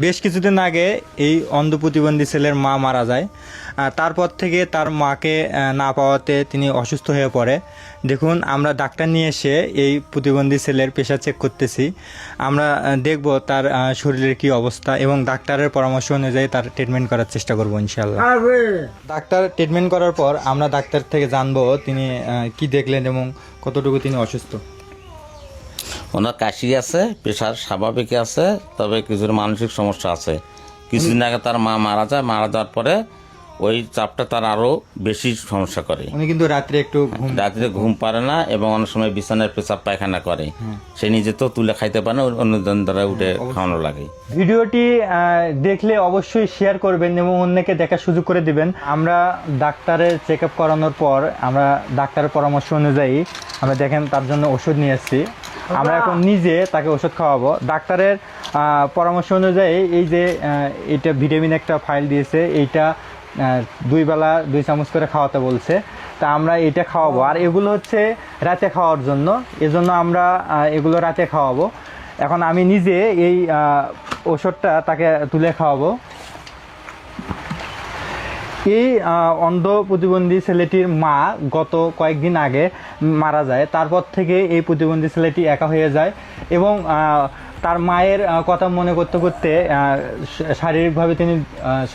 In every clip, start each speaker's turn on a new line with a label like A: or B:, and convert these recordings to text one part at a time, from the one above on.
A: বেশ কিছুদিন আগে এই অন্ধ প্রতিবন্ধী ছেলের মা মারা যায়। তারপর থেকে তার মাকে না পাওয়াতে তিনি অসুস্থ হয়ে পড়ে। দেখুন, আমরা ডাক্তার নিয়ে এসে এই প্রতিবন্ধী ছেলের প্রেশার চেক করতেছি। আমরা দেখব তার শরীরের কি অবস্থা এবং ডাক্তারের পরামর্শ অনুযায়ী তার ট্রিটমেন্ট করার চেষ্টা করব ইনশাআল্লাহ। ডাক্তার ট্রিটমেন্ট করার পর আমরা ডাক্তার থেকে জানবো তিনি কি দেখলেন এবং কতটুকু তিনি অসুস্থ।
B: ওনার কাশি আছে, প্রেশার স্বাভাবিক আছে, তবে কিছুর মানসিক সমস্যা আছে। কিছুদিন আগে তার মা মারা যায়, মারা যাওয়ার পরে ওই চাপটা তার আরো বেশি সমস্যা করে।
A: উনি কিন্তু রাত্রে
B: রাত্রে ঘুম পারে না এবং অনেক সময় বিছানায় পেশাব পায়খানা করে। সে নিজে তো তুলে খাইতে পারে না, অন্যজন দ্বারা উঠে খাওয়ানো লাগে।
A: ভিডিওটি দেখলে অবশ্যই শেয়ার করবেন এবং অন্যকে দেখার সুযোগ করে দিবেন। আমরা ডাক্তারের চেক আপ করানোর পর আমরা ডাক্তারের পরামর্শ অনুযায়ী আমরা দেখেন তার জন্য ওষুধ নিয়ে এসেছি। আমরা এখন নিজে তাকে ওষুধ খাওয়াবো। ডাক্তারের পরামর্শ অনুযায়ী এই যে এটা ভিটামিন একটা ফাইল দিয়েছে, এইটা 2 বেলা 2 চামচ করে খাওয়াতে বলছে। তা আমরা এটা খাওয়াবো। আর এগুলো হচ্ছে রাতে খাওয়ার জন্য, এজন্য আমরা এগুলো রাতে খাওয়াবো। এখন আমি নিজে এই ওষুধটা তাকে তুলে খাওয়াবো। এই অন্ধ প্রতিবন্ধী ছেলেটির মা গত কয়েকদিন আগে মারা যায়। তারপর থেকে এই প্রতিবন্ধী ছেলেটি একা হয়ে যায় এবং তার মায়ের কথা মনে করতে করতে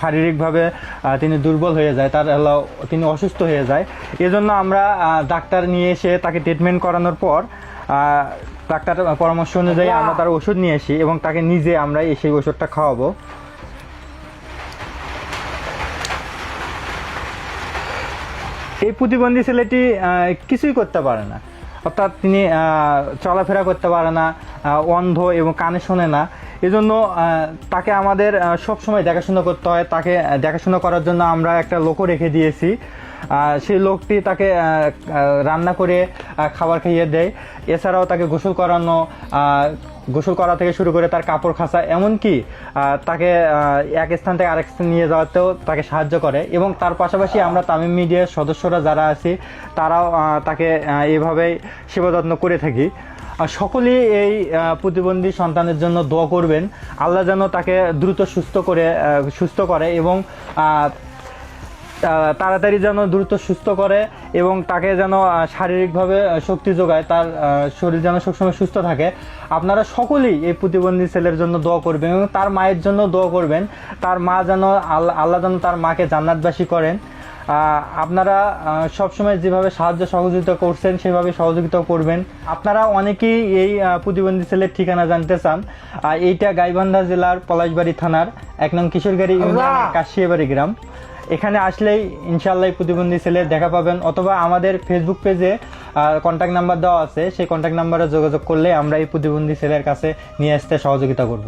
A: শারীরিকভাবে তিনি দুর্বল হয়ে যায়, তিনি অসুস্থ হয়ে যায়। এজন্য আমরা ডাক্তার নিয়ে এসে তাকে ট্রিটমেন্ট করানোর পর ডাক্তার পরামর্শ অনুযায়ী আমরা তার ওষুধ নিয়ে আসি এবং তাকে নিজে আমরা সেই ওষুধটা খাওয়াবো। এই প্রতিবন্ধী ছেলেটি কিছুই করতে পারে না, অর্থাৎ তিনি চলাফেরা করতে পারে না, অন্ধ এবং কানে শোনে না। এজন্য তাকে আমাদের সবসময় দেখাশোনা করতে হয়। তাকে দেখাশোনা করার জন্য আমরা একটা লোকও রেখে দিয়েছি। সেই লোকটি তাকে রান্না করে খাবার খাইয়ে দেয়। এছাড়াও তাকে গোসল করা থেকে শুরু করে তার কাপড় খাঁচা, এমনকি তাকে এক স্থান থেকে আরেক স্থান নিয়ে যাওয়াতেও তাকে সাহায্য করে। এবং তার পাশাপাশি আমরা তামিম মিডিয়ার সদস্যরা যারা আছি তারাও তাকে এভাবেই সেবা যত্ন করে থাকি। সকলেই এই প্রতিবন্ধী সন্তানের জন্য দোয়া করবেন, আল্লাহ যেন তাকে দ্রুত সুস্থ করে এবং তাড়াতাড়ি যেন দ্রুত সুস্থ করে এবং তাকে যেন শারীরিকভাবে শক্তি যোগায়, তার শরীর যেন সবসময় সুস্থ থাকে। আপনারা সকলেই এই প্রতিবন্ধী ছেলের জন্য দোয়া করবেন এবং তার মায়ের জন্য দোয়া করবেন। তার মা যেন আল্লাহ যেন তার মাকে জান্নাতবাসী করেন। আপনারা সবসময় যেভাবে সাহায্য সহযোগিতা করছেন সেভাবে সহযোগিতা করবেন। আপনারা অনেকেই এই প্রতিবন্ধী ছেলের ঠিকানা জানতে চান। এইটা গাইবান্ধা জেলার পলাশবাড়ি থানার 1 নং কিশোরগাড়ি ইউনিয়নের কাশিয়াবাড়ি গ্রাম। এখানে আসলেই ইনশাআল্লাহ প্রতিবন্ধী ছেলের দেখা পাবেন, অথবা আমাদের ফেসবুক পেজে কন্ট্যাক্ট নাম্বার দেওয়া আছে, সেই কন্ট্যাক্ট নাম্বারে যোগাযোগ করলে আমরা এই প্রতিবন্ধী ছেলের কাছে নিয়ে আসতে সহযোগিতা করব।